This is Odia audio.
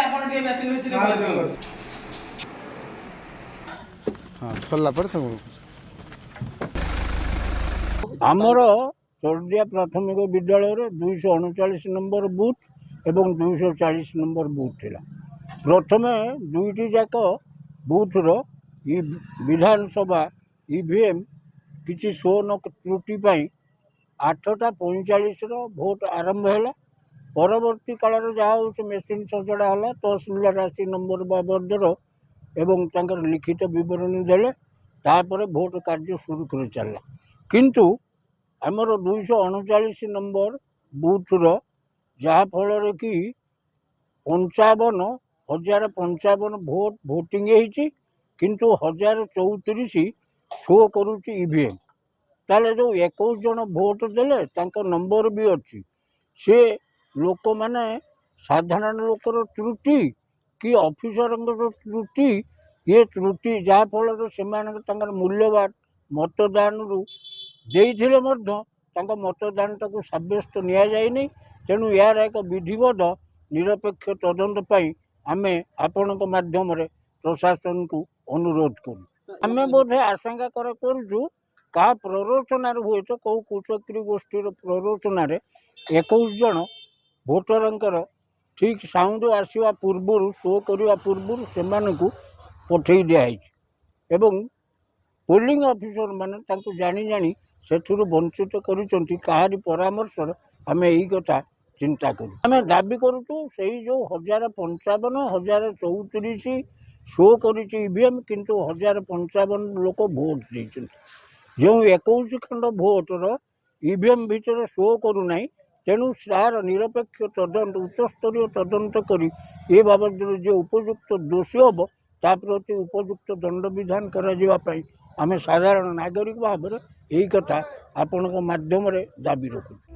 ଆପଣ ଟିକେ ମେସିନ୍ ବିଷୟରେ କହିଦିଅନ୍ତୁ। ହଁ ସରିଲା ପରେ ତାକୁ ଆମର ଚରଦିଆ ପ୍ରାଥମିକ ବିଦ୍ୟାଳୟରେ 239 ନମ୍ବର ବୁଥ୍ ଏବଂ 240 ନମ୍ବର ବୁଥ୍ ଥିଲା। ପ୍ରଥମେ ଦୁଇଟି ଯାକ ବୁଥ୍ର ବିଧାନସଭା ଇଭିଏମ୍ କିଛି ସ୍ୱନ ତ୍ରୁଟି ପାଇଁ 8ଟା 45ର ଭୋଟ୍ ଆରମ୍ଭ ହେଲା। ପରବର୍ତ୍ତୀ କାଳରେ ଯାହା ହେଉଛି ମେସିନ୍ ସଜଡ଼ା ହେଲା, ତହସିଲଦାର ଆସି ନମ୍ବର ବାବଦର ଏବଂ ତାଙ୍କର ଲିଖିତ ବିବରଣୀ ଦେଲେ। ତାପରେ ଭୋଟ୍ କାର୍ଯ୍ୟ ସୁରୁଖୁରୁରେ ଚାଲିଲା। କିନ୍ତୁ ଆମର 239 ନମ୍ବର ବୁଥ୍ର ଯାହାଫଳରେ କି 1055 ଭୋଟ୍ ଭୋଟିଂ ହେଇଛି, କିନ୍ତୁ 1034 ଶୋ କରୁଛି ଇଭିଏମ୍। ତାହେଲେ ଯେଉଁ 21 ଜଣ ଭୋଟ୍ ଦେଲେ ତାଙ୍କ ନମ୍ବର ବି ଅଛି। ସେ ଲୋକମାନେ ସାଧାରଣ ଲୋକର ତ୍ରୁଟି କି ଅଫିସରଙ୍କର ତ୍ରୁଟି, ଏ ତ୍ରୁଟି ଯାହାଫଳରେ ସେମାନେ ତାଙ୍କର ମୂଲ୍ୟବାନ ମତଦାନରୁ ଦେଇଥିଲେ ମଧ୍ୟ ତାଙ୍କ ମତଦାନଟାକୁ ସାବ୍ୟସ୍ତ ନିଆଯାଇନି। ତେଣୁ ଏହାର ଏକ ବିଧିବଦ୍ଧ ନିରପେକ୍ଷ ତଦନ୍ତ ପାଇଁ ଆମେ ଆପଣଙ୍କ ମାଧ୍ୟମରେ ପ୍ରଶାସନକୁ ଅନୁରୋଧ କରୁ। ଆମେ ବୋଧେ ଆଶଙ୍କା କରୁଛୁ କାହା ପ୍ରରୋଚନାରେ, ହୁଏତ କେଉଁ କୁଚକ୍ରୀ ଗୋଷ୍ଠୀର ପ୍ରରୋଚନାରେ 21 ଜଣ ଭୋଟରଙ୍କର ଠିକ୍ ସାଉଣ୍ଡ ଆସିବା ପୂର୍ବରୁ, ଶୋ କରିବା ପୂର୍ବରୁ ସେମାନଙ୍କୁ ପଠାଇ ଦିଆହେଇଛି ଏବଂ ପୋଲିଂ ଅଫିସରମାନେ ତାଙ୍କୁ ଜାଣି ସେଥିରୁ ବଞ୍ଚିତ କରିଛନ୍ତି। କାହାରି ପରାମର୍ଶରେ ଆମେ ଏହି କଥା ଚିନ୍ତା କରୁ। ଆମେ ଦାବି କରୁଛୁ ସେଇ ଯେଉଁ 1055 1034 ଶୋ କରିଛି ଇଭିଏମ୍, କିନ୍ତୁ 1055 ଲୋକ ଭୋଟ୍ ଦେଇଛନ୍ତି। ଯେଉଁ 21 ଖଣ୍ଡ ଭୋଟ୍ର ଇଭିଏମ୍ ଭିତରେ ଶୋ କରୁନାହିଁ। ତେଣୁ ତାର ନିରପେକ୍ଷ ତଦନ୍ତ, ଉଚ୍ଚସ୍ତରୀୟ ତଦନ୍ତ କରି ଏ ବାବଦରେ ଯେ ଉପଯୁକ୍ତ ଦୋଷୀ ହେବ ତା ପ୍ରତି ଉପଯୁକ୍ତ ଦଣ୍ଡବିଧାନ କରାଯିବା ପାଇଁ ଆମେ ସାଧାରଣ ନାଗରିକ ଭାବରେ ଏହି କଥା ଆପଣଙ୍କ ମାଧ୍ୟମରେ ଦାବି ରଖୁଛୁ।